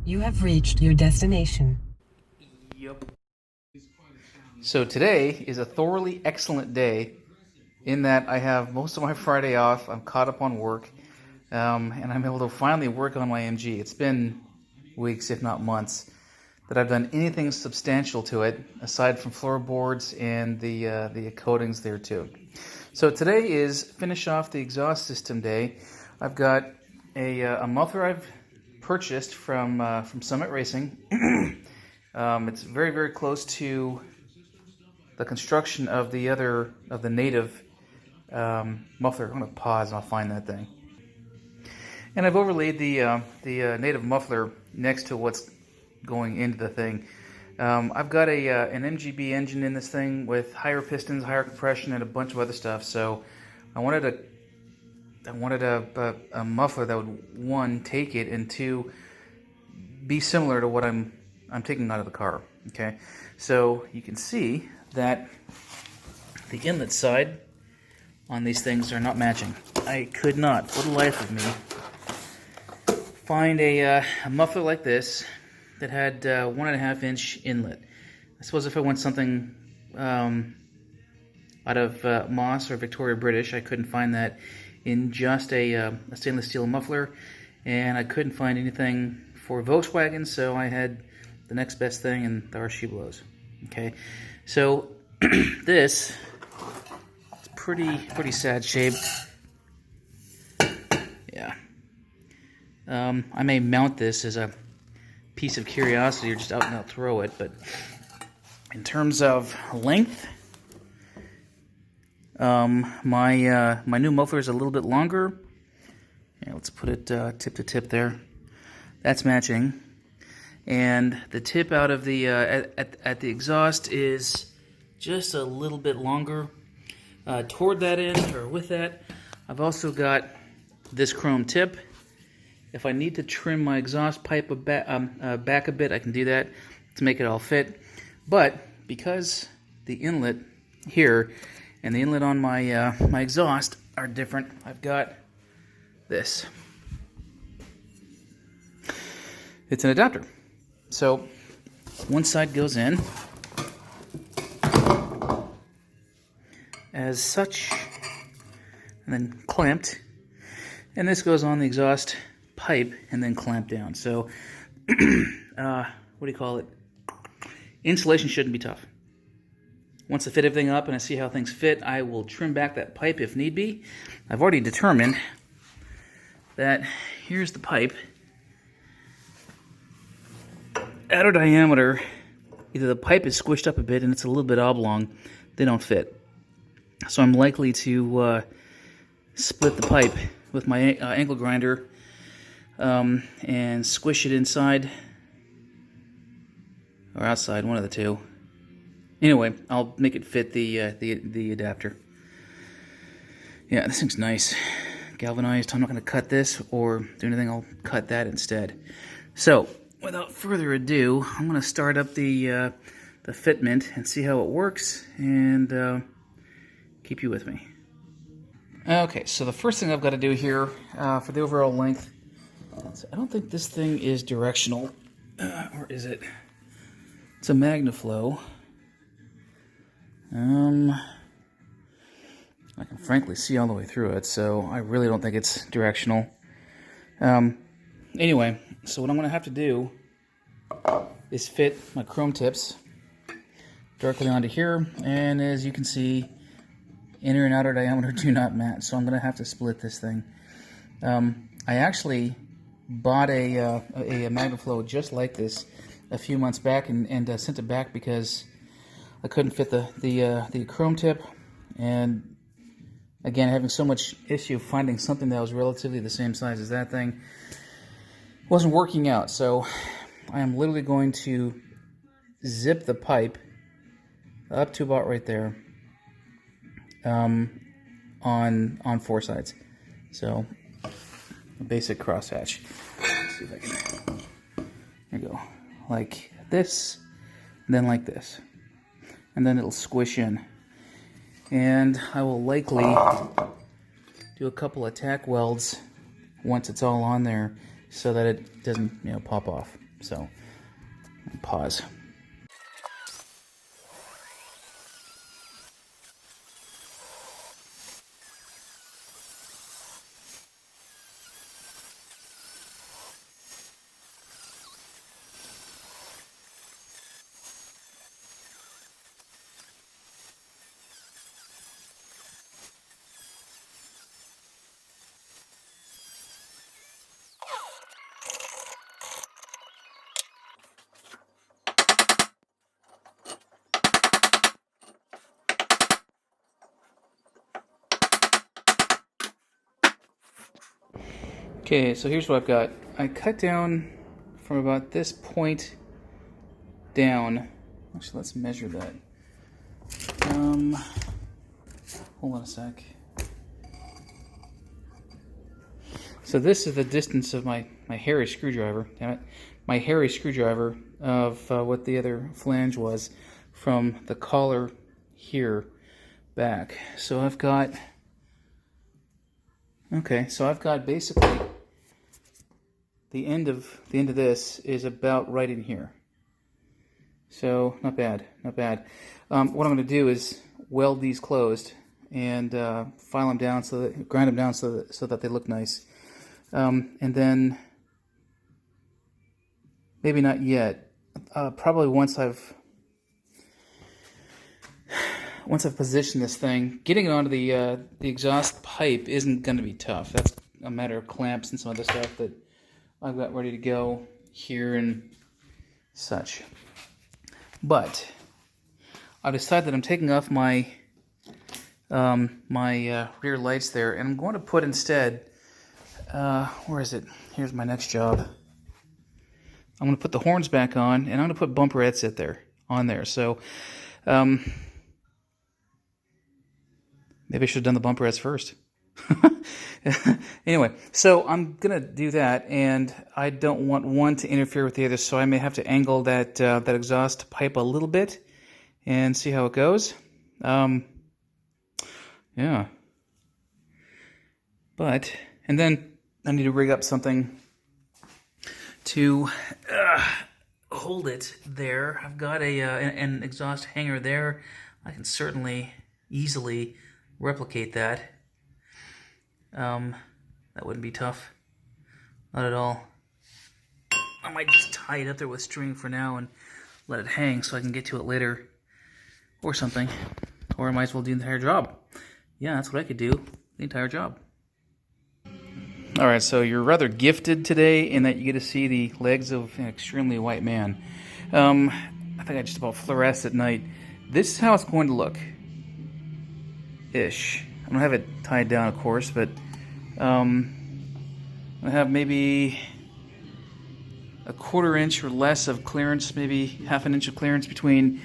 You have reached your destination. Yep. So today is a thoroughly excellent day in that I have most of my Friday off. I'm caught up on work, and I'm able to finally work on my MG. It's been weeks, if not months, that I've done anything substantial to it, aside from floorboards and the coatings there too. So today is finish off the exhaust system day. I've got a muffler I've purchased from Summit Racing. It's very, very close to the construction of the native muffler. I'm going to pause and I'll find that thing. And I've overlaid the native muffler next to what's going into the thing. I've got an MGB engine in this thing with higher pistons, higher compression, and a bunch of other stuff. So I wanted a muffler that would, one, take it, and two, be similar to what I'm taking out of the car. Okay, so you can see that the inlet side on these things are not matching. I could not, for the life of me, find a muffler like this that had 1.5-inch inlet. I suppose if I want something out of Moss or Victoria British, I couldn't find that in just a stainless steel muffler, and I couldn't find anything for Volkswagen, so I had the next best thing, and there she blows. Okay, so this is pretty sad shape. Yeah, I may mount this as a piece of curiosity or just out and out throw it, but in terms of length, my new muffler is a little bit longer. Yeah, let's put it tip to tip there. That's matching, and the tip out of the at the exhaust is just a little bit longer toward that end, or with that. I've also got this chrome tip. If I need to trim my exhaust pipe back a bit, I can do that to make it all fit. But because the inlet here and the inlet on my my exhaust are different, I've got this. It's an adapter. So one side goes in as such, and then clamped, and this goes on the exhaust pipe and then clamped down. So what do you call it? Installation shouldn't be tough. Once I fit everything up and I see how things fit, I will trim back that pipe if need be. I've already determined that here's the pipe. Outer diameter, either the pipe is squished up a bit and it's a little bit oblong, they don't fit. So I'm likely to split the pipe with my angle grinder and squish it inside or outside, one of the two. Anyway, I'll make it fit the adapter. Yeah, this thing's nice, galvanized. I'm not going to cut this or do anything. I'll cut that instead. So without further ado, I'm going to start up the fitment and see how it works, and keep you with me. Okay, so the first thing I've got to do here for the overall length, I don't think this thing is directional, or is it? It's a MagnaFlow. I can frankly see all the way through it, so I really don't think it's directional. Anyway, so what I'm going to have to do is fit my chrome tips directly onto here, and as you can see, inner and outer diameter do not match, so I'm going to have to split this thing. I actually bought a MagnaFlow just like this a few months back and sent it back because I couldn't fit the chrome tip, and again, having so much issue finding something that was relatively the same size as that thing wasn't working out. So I am literally going to zip the pipe up to about right there on four sides. So a basic crosshatch. Let's see if I can. There you go. Like this, then like this. And then it'll squish in. And I will likely do a couple of tack welds once it's all on there so that it doesn't, pop off. So, pause. Okay, so here's what I've got. I cut down from about this point down. Actually, let's measure that. Hold on a sec. So this is the distance of my hairy screwdriver. Damn it. My hairy screwdriver of what the other flange was from the collar here back. So I've got... Okay, so I've got basically the end of this is about right in here. So not bad, not bad. What I'm going to do is weld these closed and file them down grind them down so that they look nice. And then maybe not yet. Probably once I've positioned this thing, getting it onto the exhaust pipe isn't going to be tough. That's a matter of clamps and some other stuff that I've got ready to go here and such. But I decided that I'm taking off my rear lights there, and I'm going to put instead, where is it? Here's my next job. I'm going to put the horns back on, and I'm going to put bumperettes on there. So maybe I should have done the bumperettes first. Anyway, so I'm going to do that, and I don't want one to interfere with the other, so I may have to angle that exhaust pipe a little bit and see how it goes. Yeah. And then I need to rig up something to hold it there. I've got an exhaust hanger there. I can certainly easily replicate that. That wouldn't be tough. Not at all. I might just tie it up there with string for now and let it hang so I can get to it later. Or something. Or I might as well do the entire job. Yeah, that's what I could do. The entire job. Alright, so you're rather gifted today in that you get to see the legs of an extremely white man. I think I just about fluoresce at night. This is how it's going to look. Ish. I don't have it tied down, of course, but I have maybe a 1/4 inch or less of clearance, maybe 1/2 inch of clearance between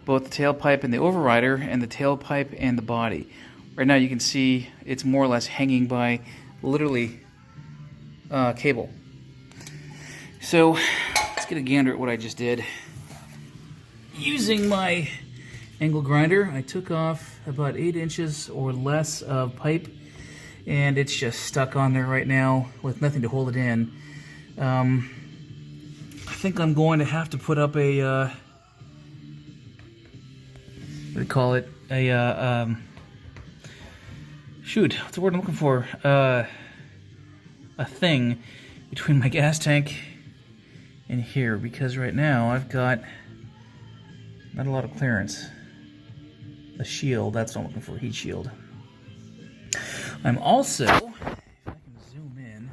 both the tailpipe and the overrider and the tailpipe and the body. Right now you can see it's more or less hanging by literally cable. So let's get a gander at what I just did. Using my angle grinder, I took off about 8 inches or less of pipe, and it's just stuck on there right now with nothing to hold it in. I think I'm going to have to put up a what do you call it? Shoot, what's the word I'm looking for? A thing between my gas tank and here, because right now I've got not a lot of clearance. A shield, that's what I'm looking for, heat shield. I'm also, if I can zoom in,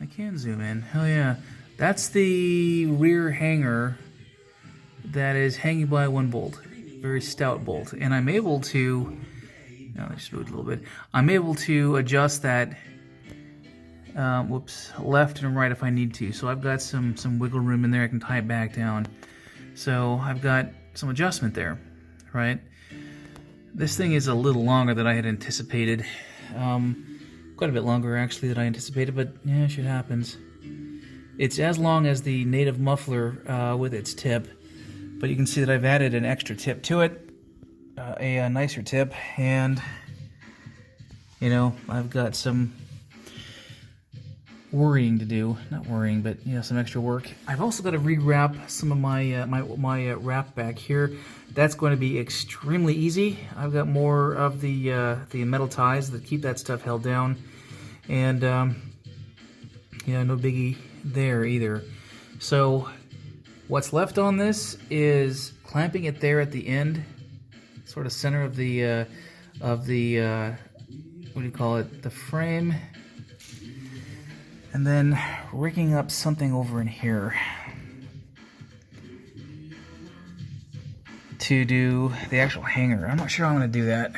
I can zoom in, hell yeah. That's the rear hanger that is hanging by one bolt, very stout bolt, and I'm able to, now I just moved a little bit, I'm able to adjust that, left and right if I need to, so I've got some wiggle room in there, I can tie it back down, so I've got some adjustment there, right? This thing is a little longer than I had anticipated, quite a bit longer actually than I anticipated, but yeah, shit happens. It's as long as the native muffler with its tip, but you can see that I've added an extra tip to it, a nicer tip, and you know, I've got some worrying to do. Not worrying, but some extra work. I've also got to rewrap some of my wrap back here. That's going to be extremely easy. I've got more of the metal ties that keep that stuff held down, and no biggie there either. So what's left on this is clamping it there at the end, sort of center of the what do you call it, the frame, and then rigging up something over in here to do the actual hanger. I'm not sure how I'm going to do that.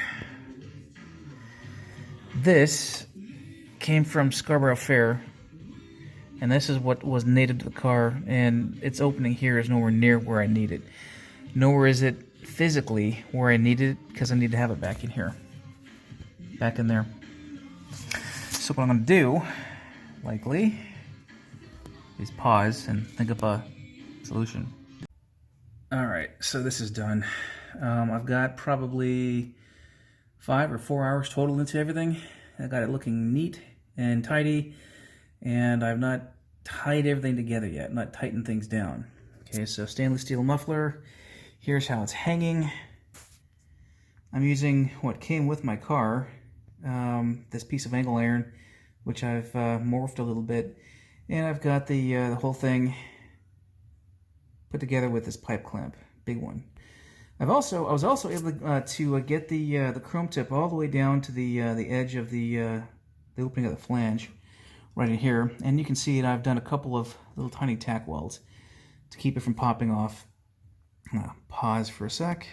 This came from Scarborough Fair, and this is what was native to the car, and its opening here is nowhere near where I need it. Nowhere is it physically where I need it, because I need to have it back in here. Back in there. So what I'm going to do, likely, is pause and think of a solution. Alright, so this is done. I've got probably 5 or 4 hours total into everything. I got it looking neat and tidy, and I've not tied everything together yet, not tightened things down. Okay, so stainless steel muffler. Here's how it's hanging. I'm using what came with my car, this piece of angle iron, which I've morphed a little bit, and I've got the whole thing put together with this pipe clamp, big one. I was also able to get the chrome tip all the way down to the edge of the opening of the flange, right in here, and you can see that I've done a couple of little tiny tack welds to keep it from popping off. Pause for a sec.